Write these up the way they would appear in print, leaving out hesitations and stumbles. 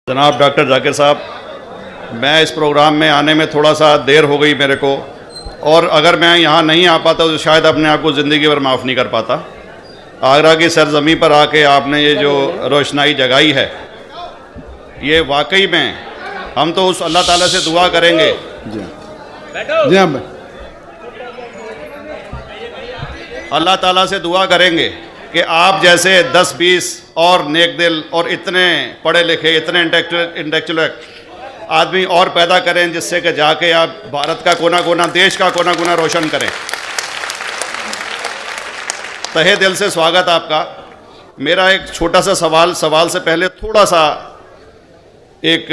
जनाब डॉक्टर जाकिर साहब, मैं इस प्रोग्राम में आने में थोड़ा सा देर हो गई मेरे को, और अगर मैं यहाँ नहीं आ पाता तो शायद अपने आप को ज़िंदगी भर माफ़ नहीं कर पाता। आगरा की सरजमी पर आके आपने ये जो रोशनाई जगाई है, ये वाकई में हम तो उस अल्लाह ताला से दुआ करेंगे। अल्लाह ताला से दुआ करेंगे कि आप जैसे 10-20 और नेक दिल और इतने पढ़े लिखे, इतने इंटेलेक्चुअल आदमी और पैदा करें, जिससे कि जाके आप भारत का कोना कोना, देश का कोना कोना रोशन करें। तहे दिल से स्वागत आपका। मेरा एक छोटा सा सवाल से पहले थोड़ा सा, एक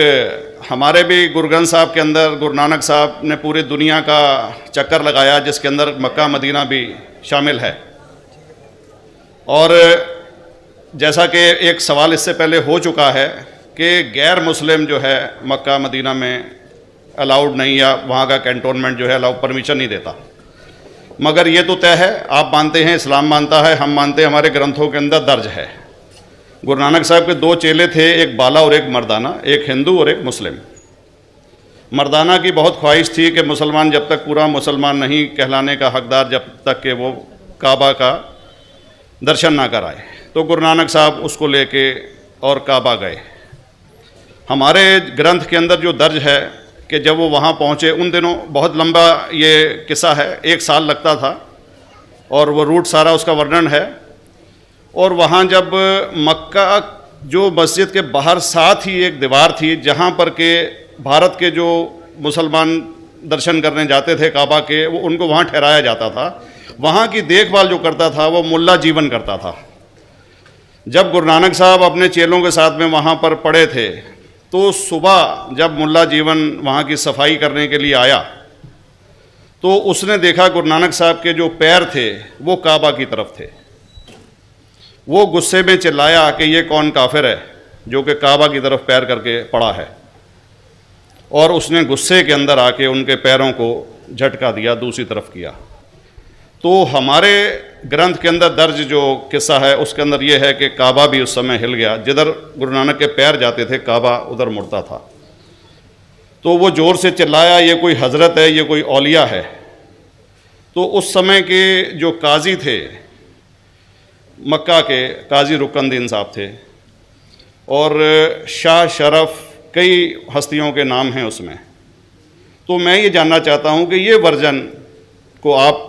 हमारे भी गुरु ग्रंथ साहब के अंदर गुरु नानक साहब ने पूरी दुनिया का चक्कर लगाया, जिसके अंदर मक्का मदीना भी शामिल है। और जैसा कि एक सवाल इससे पहले हो चुका है कि गैर मुस्लिम जो है मक्का मदीना में अलाउड नहीं, या वहाँ का कैंटोनमेंट जो है अलाउ परमिशन नहीं देता। मगर ये तो तय है, आप मानते हैं, इस्लाम मानता है, हम मानते हैं, हमारे ग्रंथों के अंदर दर्ज है। गुरु नानक साहब के 2 चेले थे, एक बाला और एक मर्दाना, एक हिंदू और एक मुस्लिम। मर्दाना की बहुत ख्वाहिश थी कि मुसलमान जब तक पूरा मुसलमान नहीं कहलाने का हकदार, जब तक कि वो काबा का दर्शन ना कराए, तो गुरु नानक साहब उसको लेके और काबा गए। हमारे ग्रंथ के अंदर जो दर्ज है कि जब वो वहाँ पहुँचे, उन दिनों बहुत लंबा ये किस्सा है, 1 साल लगता था, और वो रूट सारा उसका वर्णन है। और वहाँ जब मक्का जो मस्जिद के बाहर साथ ही एक दीवार थी, जहाँ पर के भारत के जो मुसलमान दर्शन करने जाते थे काबा के, वो उनको वहाँ ठहराया जाता था। वहाँ की देखभाल जो करता था वो मुल्ला जीवन करता था। जब गुरु नानक साहब अपने चेलों के साथ में वहाँ पर पड़े थे, तो सुबह जब मुल्ला जीवन वहाँ की सफाई करने के लिए आया, तो उसने देखा गुरु नानक साहब के जो पैर थे वो काबा की तरफ थे। वो गुस्से में चिल्लाया कि ये कौन काफिर है जो कि काबा की तरफ पैर करके पड़ा है, और उसने गुस्से के अंदर आके उनके पैरों को झटका दिया, दूसरी तरफ किया। तो हमारे ग्रंथ के अंदर दर्ज जो किस्सा है उसके अंदर ये है कि काबा भी उस समय हिल गया, जिधर गुरु नानक के पैर जाते थे काबा उधर मुड़ता था। तो वो ज़ोर से चिल्लाया, ये कोई हज़रत है, ये कोई औलिया है। तो उस समय के जो काजी थे मक्का के, काजी रुकनदीन साहब थे, और शाह शरफ, कई हस्तियों के नाम हैं उसमें। तो मैं ये जानना चाहता हूँ कि ये वर्जन को आप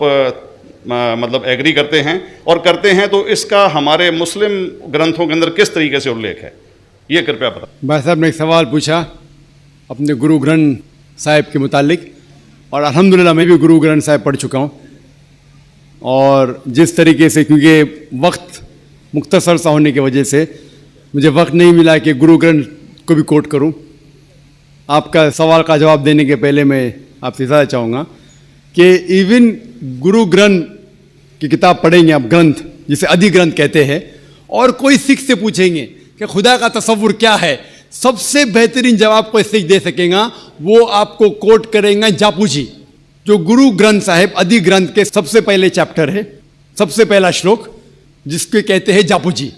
मतलब एग्री करते हैं, और करते हैं तो इसका हमारे मुस्लिम ग्रंथों के अंदर किस तरीके से उल्लेख है, ये कृपया बता। भाई साहब ने एक सवाल पूछा अपने गुरु ग्रंथ साहिब के मुतालिक, और अल्हम्दुलिल्लाह मैं भी गुरु ग्रंथ साहिब पढ़ चुका हूँ। और जिस तरीके से, क्योंकि वक्त मुख्तसर सा होने की वजह से मुझे वक्त नहीं मिला कि गुरु ग्रंथ को भी कोट करूं। आपका सवाल का जवाब देने के पहले मैं आपसे ज़्यादा चाहूँगा कि इवन गुरु ग्रंथ की किताब पढ़ेंगे आप, ग्रंथ जिसे आदि ग्रंथ कहते हैं, और कोई सिख से पूछेंगे कि खुदा का तसव्वुर क्या है, सबसे बेहतरीन जवाब कोई सिख दे सकेगा, वो आपको कोट करेंगे जापू जी, जो गुरु ग्रंथ साहिब आदि ग्रंथ के सबसे पहले चैप्टर है, सबसे पहला श्लोक, जिसके कहते हैं जापू जी।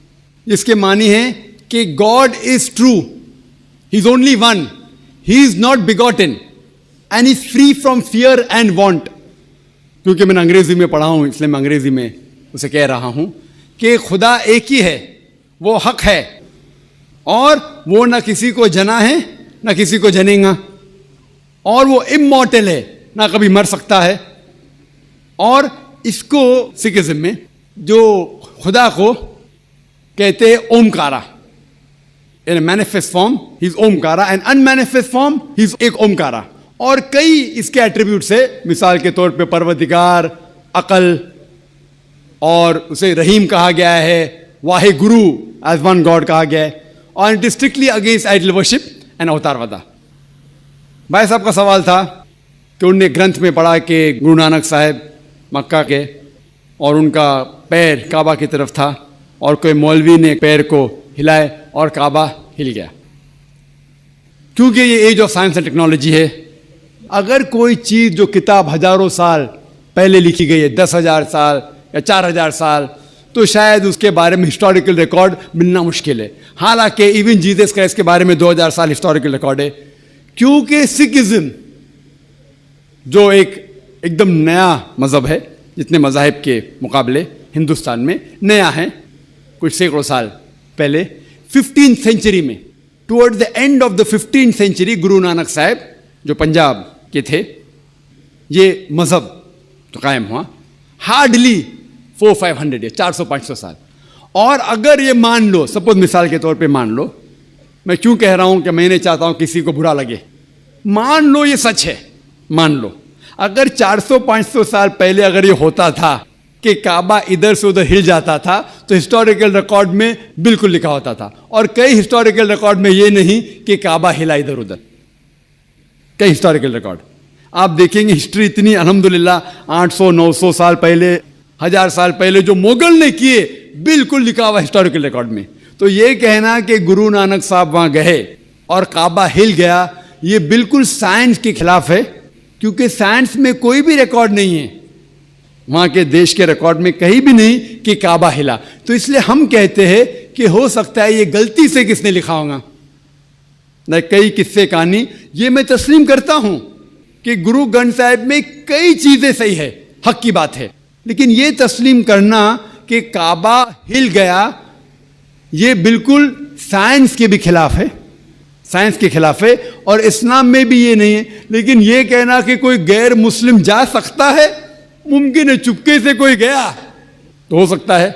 इसके मानी है कि God is true, he is only one, he is not begotten and is free from fear and want. क्योंकि मैंने अंग्रेजी में पढ़ा हूं, इसलिए मैं अंग्रेजी में उसे कह रहा हूं कि खुदा एक ही है, वो हक है, और वो ना किसी को जना है ना किसी को जनेगा, और वो इमॉर्टल है, ना कभी मर सकता है। और इसको सिखिज्म में जो खुदा को कहते हैं Omkara, in manifest form he is Omkara, and unmanifest form he is एक ओमकारा। और कई इसके एट्रीब्यूट्स है, मिसाल के तौर पे परवरदिगार, अकल, और उसे रहीम कहा गया है, Wahe Guru as one God कहा गया है, और it is strictly against idol worship and अवतारवादा। भाई साहब का सवाल था कि उनने ग्रंथ में पढ़ा कि गुरु नानक साहब मक्का के, और उनका पैर काबा की तरफ था, और कोई मौलवी ने पैर को हिलाए और काबा हिल गया। क्योंकि ये age of science and technology है, अगर कोई चीज़ जो किताब हजारों साल पहले लिखी गई है, 10,000 साल या 4,000 साल, तो शायद उसके बारे में हिस्टोरिकल रिकॉर्ड मिलना मुश्किल है। हालांकि इवन जीसस क्राइस्ट के बारे में 2000 साल हिस्टोरिकल रिकॉर्ड है, क्योंकि सिखिज्म जो एकदम नया मज़हब है, जितने मज़ाहिब के मुकाबले हिंदुस्तान में नया है, कुछ सैकड़ों साल पहले 15th सेंचुरी में, toward the end of the 15th century, Guru Nanak साहब जो पंजाब के थे, ये मज़हब तो कायम हुआ हार्डली 400-500 या 400-500 साल। और अगर ये मान लो, सपोज मिसाल के तौर पे मान लो, मैं क्यों कह रहा हूं कि मैं नहीं चाहता हूं किसी को बुरा लगे, मान लो ये सच है, मान लो अगर 400-500 साल पहले अगर ये होता था कि काबा इधर से उधर हिल जाता था, तो हिस्टोरिकल रिकॉर्ड में बिल्कुल लिखा होता था। और कई हिस्टोरिकल रिकॉर्ड में ये नहीं कि काबा हिला इधर उधर, कई हिस्टोरिकल रिकॉर्ड आप देखेंगे। हिस्ट्री इतनी अल्हम्दुलिल्लाह 800-900 साल पहले, 1000 साल पहले जो मुगल ने किए, बिल्कुल लिखा हुआ हिस्टोरिकल रिकॉर्ड में। तो ये कहना कि गुरु नानक साहब वहाँ गए और काबा हिल गया, ये बिल्कुल साइंस के खिलाफ है, क्योंकि साइंस में कोई भी रिकॉर्ड नहीं है, वहाँ के देश के रिकॉर्ड में कहीं भी नहीं कि काबा हिला। तो इसलिए हम कहते हैं कि हो सकता है ये गलती से किसने लिखा होगा, न कई किस्से कहानी। ये मैं तस्लीम करता हूँ कि गुरु ग्रंथ साहिब में कई चीज़ें सही है, हक की बात है, लेकिन ये तस्लीम करना कि काबा हिल गया, ये बिल्कुल साइंस के भी खिलाफ है, साइंस के खिलाफ है। और इस्लाम में भी ये नहीं है। लेकिन ये कहना कि कोई गैर मुस्लिम जा सकता है, मुमकिन है, चुपके से कोई गया तो हो सकता है,